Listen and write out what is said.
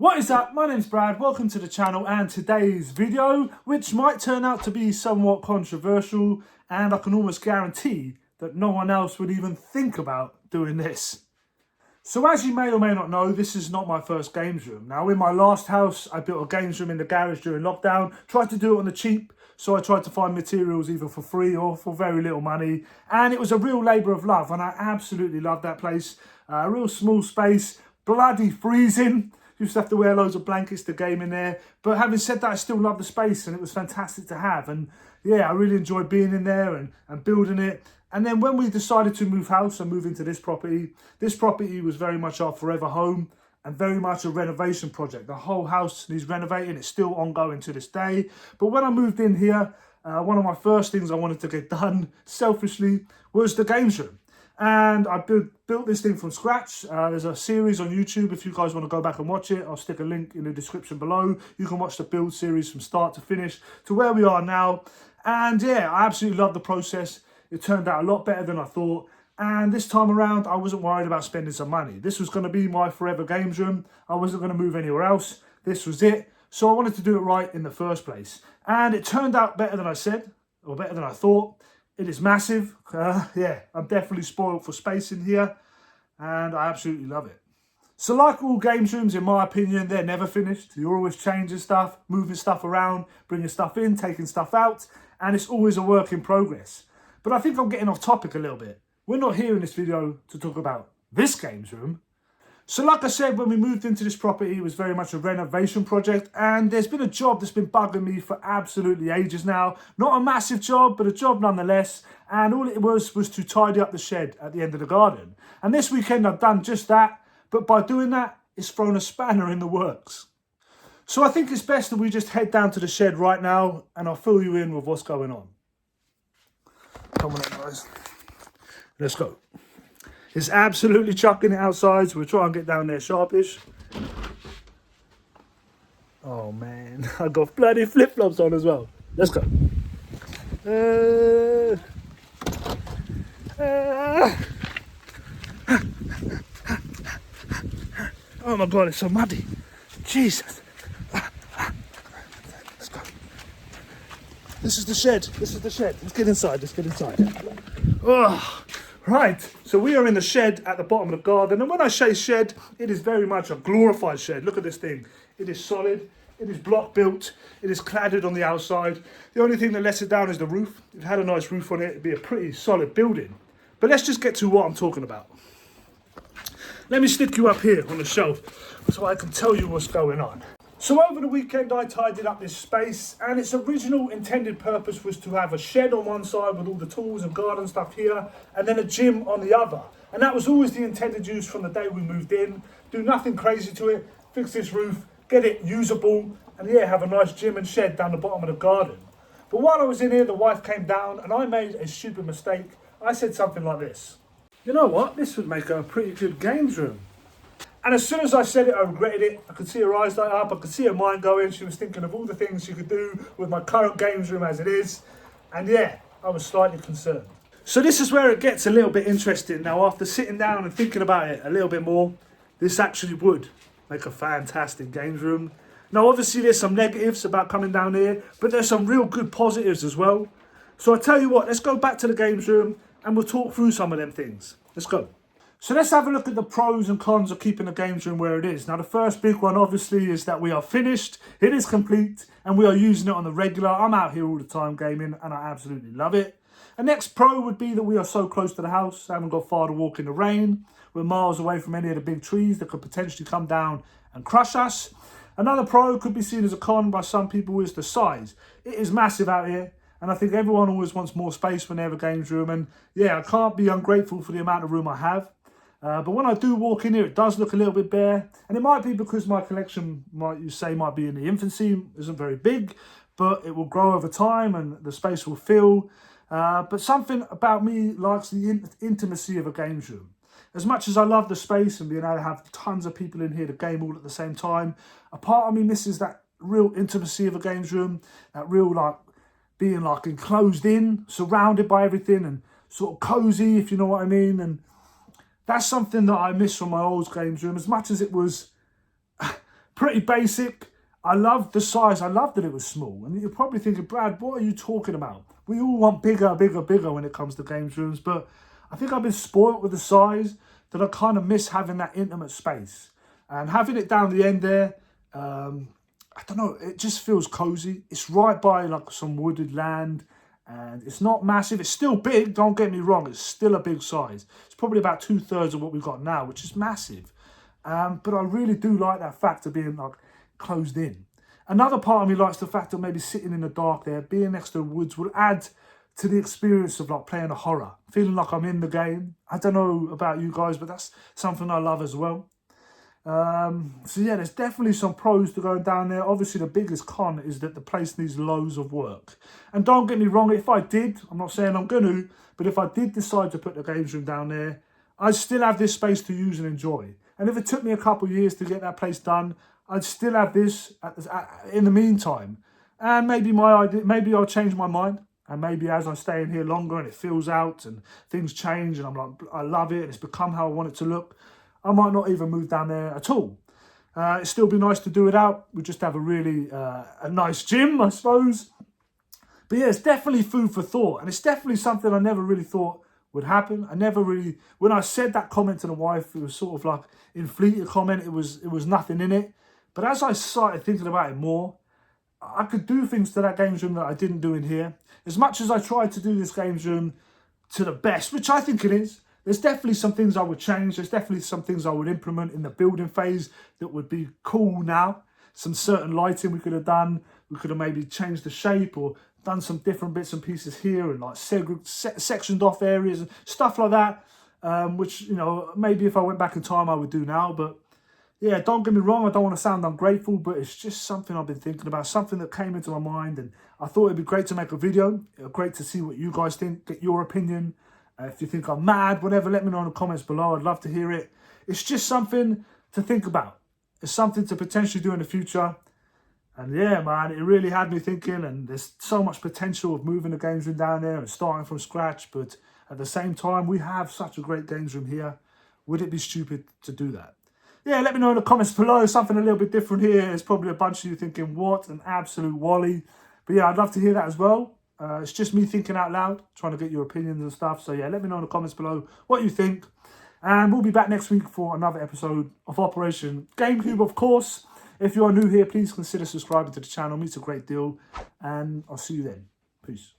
What is up? My name's Brad, welcome to the channel, and today's video, which might turn out to be somewhat controversial, and I can almost guarantee that no one else would even think about doing this. So as you may or may not know, this is not my first games room. Now in my last house, I built a games room in the garage during lockdown, tried to do it on the cheap, so I tried to find materials either for free or for very little money, and it was a real labour of love, and I absolutely loved that place. A real small space, bloody freezing. Used to have to wear loads of blankets to game in there. But having said that, I still love the space and it was fantastic to have. And yeah, I really enjoyed being in there and building it. And then when we decided to move house and move into this property was very much our forever home and very much a renovation project. The whole house needs renovating. It's still ongoing to this day. But when I moved in here, one of my first things I wanted to get done, selfishly, was the games room. And I built this thing from scratch. There's a series on YouTube if you guys want to go back and watch it. I'll stick a link in the description below. You can watch the build series from start to finish to where we are now. And yeah, I absolutely love the process. It turned out a lot better than I thought. And this time around, I wasn't worried about spending some money. This was going to be my forever games room. I wasn't going to move anywhere else. This was it. So I wanted to do it right in the first place. And it turned out better than I said, or better than I thought. It is massive. Yeah, I'm definitely spoiled for space in here and I absolutely love it. So like all games rooms, in my opinion, they're never finished. You're always changing stuff, moving stuff around, bringing stuff in, taking stuff out, and it's always a work in progress. But I think I'm getting off topic a little bit. We're not here in this video to talk about this games room. So like I said, when we moved into this property, it was very much a renovation project, and there's been a job that's been bugging me for absolutely ages now. Not a massive job, but a job nonetheless, and all it was to tidy up the shed at the end of the garden. And this weekend I've done just that, but by doing that, it's thrown a spanner in the works. So I think it's best that we just head down to the shed right now, and I'll fill you in with what's going on. Come on in, guys. Let's go. It's absolutely chucking it outside, so we'll try and get down there sharpish. Oh man, I got bloody flip-flops on as well. Let's go. Oh my God, it's so muddy. Jesus. Let's go. This is the shed. This is the shed. Let's get inside. Let's get inside. Oh. Right, so we are in the shed at the bottom of the garden, and when I say shed, it is very much a glorified shed. Look at this thing. It is solid, it is block built, it is cladded on the outside. The only thing that lets it down is the roof. If it had a nice roof on it, it'd be a pretty solid building. But let's just get to what I'm talking about. Let me stick you up here on the shelf so I can tell you what's going on. So over the weekend I tidied up this space, and its original intended purpose was to have a shed on one side with all the tools and garden stuff here, and then a gym on the other. And that was always the intended use from the day we moved in. Do nothing crazy to it, fix this roof, get it usable, and yeah, have a nice gym and shed down the bottom of the garden. But while I was in here, the wife came down and I made a stupid mistake. I said something like this: you know what, this would make a pretty good games room. And as soon as I said it, I regretted it. I could see her eyes light up. I could see her mind going. She was thinking of all the things she could do with my current games room as it is. And yeah, I was slightly concerned. So this is where it gets a little bit interesting. Now, after sitting down and thinking about it a little bit more, this actually would make a fantastic games room. Now, obviously, there's some negatives about coming down here, but there's some real good positives as well. So I tell you what, let's go back to the games room and we'll talk through some of them things. Let's go. So let's have a look at the pros and cons of keeping the games room where it is. Now the first big one obviously is that we are finished, it is complete, and we are using it on the regular. I'm out here all the time gaming and I absolutely love it. The next pro would be that we are so close to the house, haven't got far to walk in the rain. We're miles away from any of the big trees that could potentially come down and crush us. Another pro could be seen as a con by some people is the size. It is massive out here. And I think everyone always wants more space when they have a games room. And yeah, I can't be ungrateful for the amount of room I have. But when I do walk in here, it does look a little bit bare. And it might be because my collection, might be in the infancy, isn't very big. But it will grow over time and the space will fill. But something about me likes the intimacy of a games room. As much as I love the space and being able to have tons of people in here to game all at the same time, a part of me misses that real intimacy of a games room. That real being enclosed in, surrounded by everything and sort of cozy, if you know what I mean. And that's something that I miss from my old games room. As much as it was Pretty basic. I love the size. I love that it was small. And you're probably thinking, Brad, what are you talking about? We all want bigger, bigger, bigger when it comes to games rooms. But I think I've been spoiled with the size that I kind of miss having that intimate space. And having it down the end there, I don't know, it just feels cozy. It's right by like some wooded land. And it's not massive. It's still big. Don't get me wrong. It's still a big size. It's probably about 2/3 of what we've got now, which is massive. But I really do like that fact of being like closed in. Another part of me likes the fact that maybe sitting in the dark there, being next to the woods, will add to the experience of like playing a horror, feeling like I'm in the game. I don't know about you guys, but that's something I love as well. So yeah, there's definitely some pros to going down there. Obviously, the biggest con is that the place needs loads of work. And don't get me wrong, if I did, I'm not saying I'm going to, but if I did decide to put the games room down there, I'd still have this space to use and enjoy. And if it took me a couple of years to get that place done, I'd still have this in the meantime. And maybe I'll change my mind. And maybe as I stay in here longer and it fills out and things change and I'm like, I love it and it's become how I want it to look, I might not even move down there at all. It'd still be nice to do it out. We just have a really a nice gym, I suppose. But yeah, it's definitely food for thought. And it's definitely something I never really thought would happen. When I said that comment to the wife, it was sort of like inflated comment. It was nothing in it. But as I started thinking about it more, I could do things to that games room that I didn't do in here. As much as I tried to do this games room to the best, which I think it is, there's definitely some things I would change. There's definitely some things I would implement in the building phase that would be cool now. Some certain lighting we could have done. We could have maybe changed the shape or done some different bits and pieces here and like sectioned off areas and stuff like that. Which, you know, maybe if I went back in time I would do now. But yeah, don't get me wrong, I don't want to sound ungrateful, but it's just something I've been thinking about, something that came into my mind, and I thought it'd be great to make a video. Great to see what you guys think, get your opinion. If you think I'm mad, whatever, let me know in the comments below. I'd love to hear it. It's just something to think about. It's something to potentially do in the future. And yeah, man, it really had me thinking, and there's so much potential of moving the games room down there and starting from scratch, but at the same time, we have such a great games room here. Would it be stupid to do that? Yeah, let me know in the comments below. Something a little bit different here. There's probably a bunch of you thinking, what an absolute wally. But yeah, I'd love to hear that as well. It's just me thinking out loud, trying to get your opinions and stuff. So yeah, let me know in the comments below what you think. And we'll be back next week for another episode of Operation GameCube, of course. If you are new here, please consider subscribing to the channel. It means a great deal. And I'll see you then. Peace.